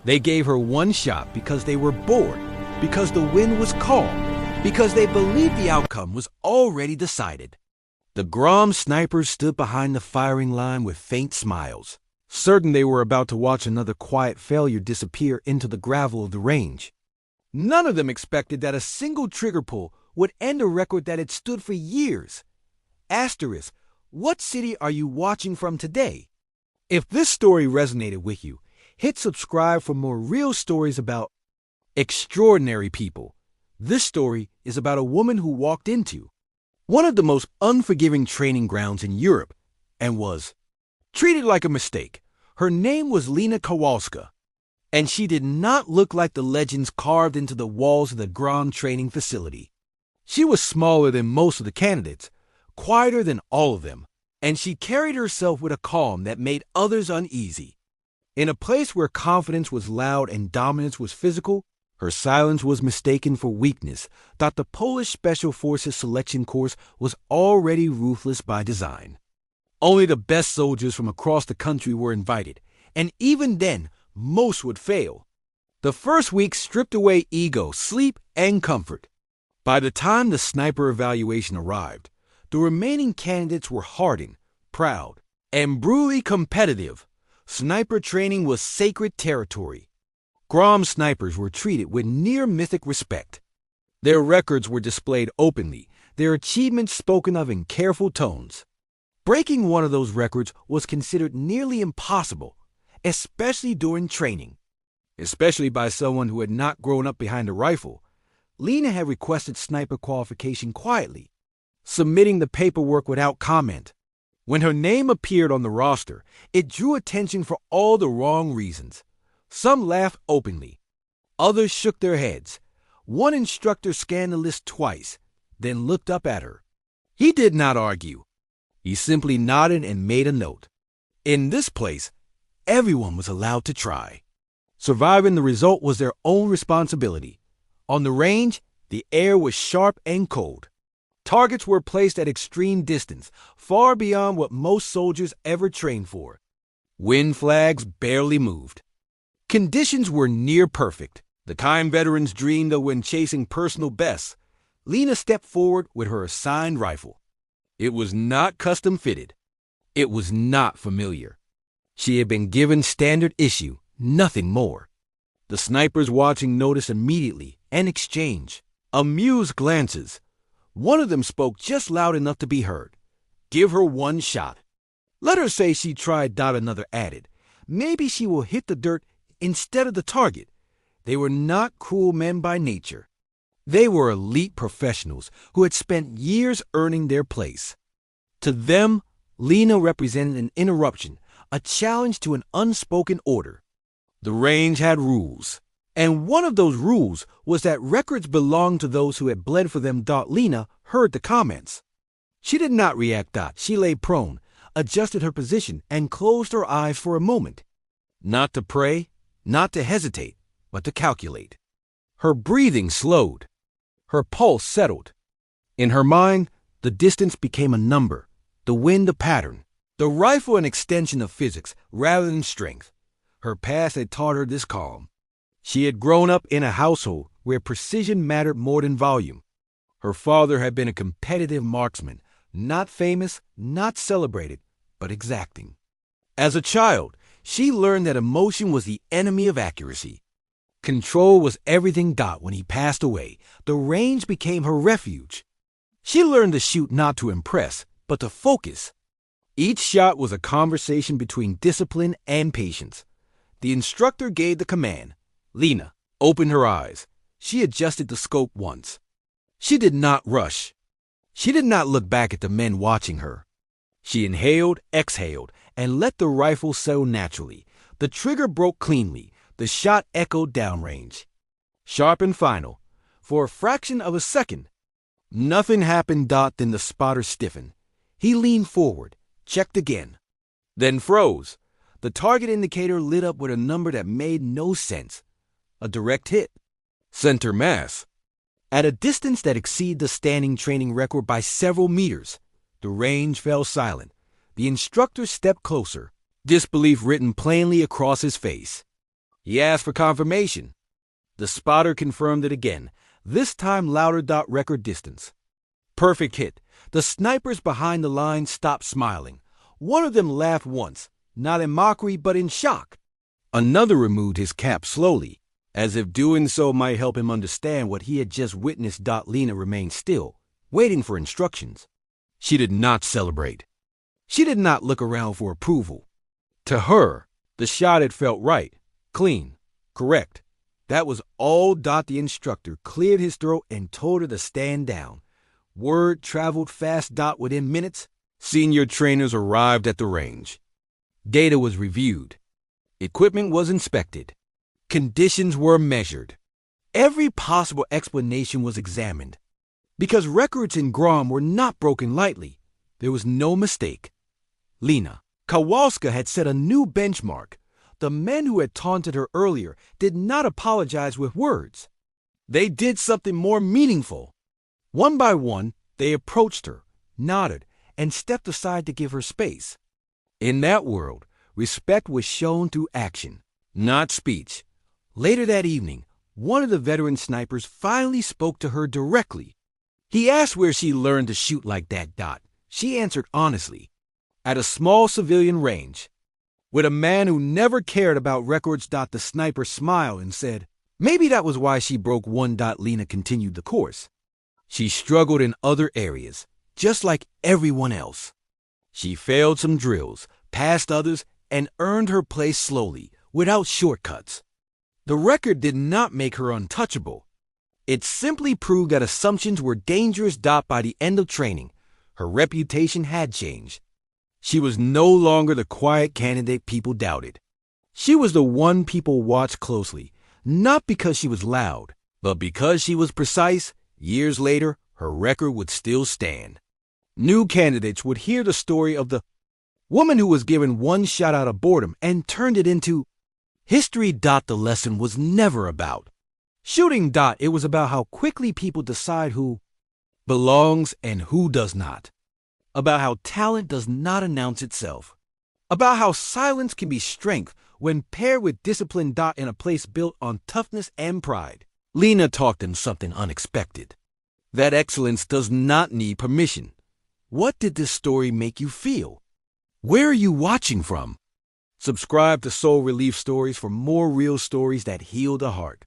They gave her one shot because they were bored, because the wind was calm, because they believed the outcome was already decided. The GROM snipers stood behind the firing line with faint smiles, certain they were about to watch another quiet failure disappear into the gravel of the range. None of them expected that a single trigger pull would end a record that had stood for years. Asterisk, what city are you watching from today? If this story resonated with you, hit subscribe for more real stories about extraordinary people. This story is about a woman who walked into one of the most unforgiving training grounds in Europe and was treated like a mistake. Her name was Lena Kowalska, and she did not look like the legends carved into the walls of the GROM training facility. She was smaller than most of the candidates, quieter than all of them, and she carried herself with a calm that made others uneasy. In a place where confidence was loud and dominance was physical, her silence was mistaken for weakness, that the Polish Special Forces selection course was already ruthless by design. Only the best soldiers from across the country were invited, and even then, most would fail. The first week stripped away ego, sleep, and comfort. By the time the sniper evaluation arrived, the remaining candidates were hardened, proud, and brutally competitive. Sniper training was sacred territory. GROM snipers were treated with near-mythic respect. Their records were displayed openly, their achievements spoken of in careful tones. Breaking one of those records was considered nearly impossible, especially during training. Especially by someone who had not grown up behind a rifle. Lena had requested sniper qualification quietly, submitting the paperwork without comment. When her name appeared on the roster, it drew attention for all the wrong reasons. Some laughed openly. Others shook their heads. One instructor scanned the list twice, then looked up at her. He did not argue. He simply nodded and made a note. In this place, everyone was allowed to try. Surviving the result was their own responsibility. On the range, the air was sharp and cold. Targets were placed at extreme distance, far beyond what most soldiers ever trained for. Wind flags barely moved. Conditions were near perfect, the kind veterans dreamed of when chasing personal bests. Lena stepped forward with her assigned rifle. It was not custom fitted. It was not familiar. She had been given standard issue, nothing more. The snipers watching noticed immediately and exchanged amused glances. One of them spoke just loud enough to be heard. Give her one shot. Let her say she tried. Another added. Maybe she will hit the dirt instead of the target. They were not cruel men by nature. They were elite professionals who had spent years earning their place. To them, Lena represented an interruption, a challenge to an unspoken order. The range had rules, and one of those rules was that records belonged to those who had bled for them. Lena heard the comments. She did not react. She lay prone, adjusted her position, and closed her eyes for a moment. Not to pray, not to hesitate, but to calculate. Her breathing slowed. Her pulse settled. In her mind, the distance became a number, the wind a pattern, the rifle an extension of physics rather than strength. Her past had taught her this calm. She had grown up in a household where precision mattered more than volume. Her father had been a competitive marksman, not famous, not celebrated, but exacting. As a child, she learned that emotion was the enemy of accuracy. Control was everything. When he passed away, the range became her refuge. She learned to shoot not to impress, but to focus. Each shot was a conversation between discipline and patience. The instructor gave the command. Lena opened her eyes. She adjusted the scope once. She did not rush. She did not look back at the men watching her. She inhaled, exhaled, and let the rifle settle naturally. The trigger broke cleanly. The shot echoed downrange. Sharp and final. For a fraction of a second. Nothing happened. Then the spotter stiffened. He leaned forward, checked again, then froze. The target indicator lit up with a number that made no sense. A direct hit. Center mass. At a distance that exceeded the standing training record by several meters. The range fell silent. The instructor stepped closer, disbelief written plainly across his face. He asked for confirmation. The spotter confirmed it again, this time louder. Record distance. Perfect hit. The snipers behind the line stopped smiling. One of them laughed once, not in mockery but in shock. Another removed his cap slowly, as if doing so might help him understand what he had just witnessed. Lena remained still, waiting for instructions. She did not celebrate. She did not look around for approval. To her, the shot had felt right, clean, correct. That was all. The instructor cleared his throat and told her to stand down. Word traveled fast. Within minutes, senior trainers arrived at the range. Data was reviewed. Equipment was inspected. Conditions were measured. Every possible explanation was examined. Because records in GROM were not broken lightly, there was no mistake. Lena Kowalska had set a new benchmark. The men who had taunted her earlier did not apologize with words. They did something more meaningful. One by one, they approached her, nodded, and stepped aside to give her space. In that world, respect was shown through action, not speech. Later that evening, one of the veteran snipers finally spoke to her directly. He asked where she learned to shoot like that. She answered honestly, at a small civilian range. With a man who never cared about records. The sniper smiled and said, maybe that was why she broke one. Lena continued the course. She struggled in other areas, just like everyone else. She failed some drills, passed others, and earned her place slowly, without shortcuts. The record did not make her untouchable. It simply proved that assumptions were dangerous. By the end of training, her reputation had changed. She was no longer the quiet candidate people doubted. She was the one people watched closely, not because she was loud, but because she was precise. Years later, her record would still stand. New candidates would hear the story of the woman who was given one shot out of boredom and turned it into history. The lesson was never about shooting. It was about how quickly people decide who belongs and who does not. About how talent does not announce itself. About how silence can be strength when paired with discipline. In a place built on toughness and pride. Lena taught them something unexpected. That excellence does not need permission. What did this story make you feel? Where are you watching from? Subscribe to Soul Relief Stories for more real stories that heal the heart.